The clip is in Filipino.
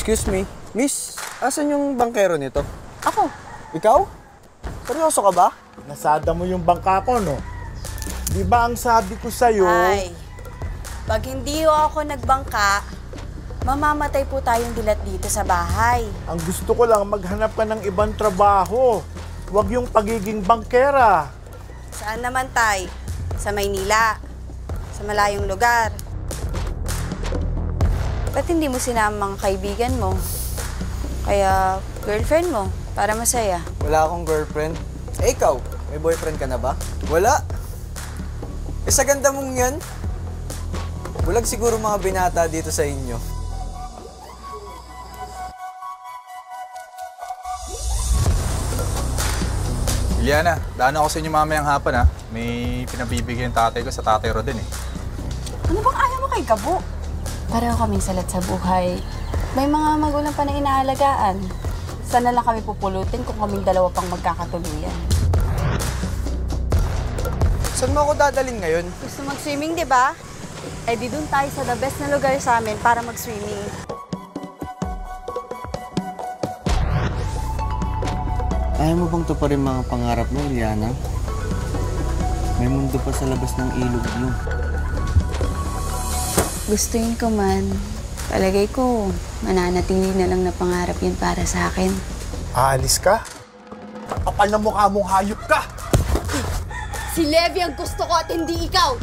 Excuse me, miss, asan yung bangkero nito? Ako. Ikaw? Seryoso ka ba? Nasada mo yung bangka ko, no? Di ba ang sabi ko sa'yo? Ay, pag hindi ako nagbangka, mamamatay po tayong dilat dito sa bahay. Ang gusto ko lang maghanap ka ng ibang trabaho. Huwag yung pagiging bangkera. Saan naman, Tay? Sa Maynila. Sa malayong lugar. Ba't hindi mo sinama mga kaibigan mo? Kaya girlfriend mo, para masaya. Wala akong girlfriend. Eh, ikaw, may boyfriend ka na ba? Wala. Eh, sa ganda mong yan, bulag siguro mga binata dito sa inyo. Iliana, daan ako sa inyo mamayang hapon ha. May pinabibigyan tatay ko sa tatay Rodin eh. Ano bang ayaw mo kay Gabo? Pareho kaming salat sa buhay. May mga magulang pa na inaalagaan. Sana lang kami pupulutin kung kaming dalawa pang magkakatuluyan. Saan mo ako dadalhin ngayon? Gusto mag-swimming, di ba? Eh di dun tayo sa the best na lugar sa amin para mag-swimming. Ayaw mo bang tuparin mga pangarap mo, Liana? May mundo pa sa labas ng ilog mo. Gustuin ko man. Palagay ko, mananatili na lang na pangarap yun para sa akin. Aalis ka? Kapal na mukha mong hayop ka! Si Levi ang gusto ko at hindi ikaw!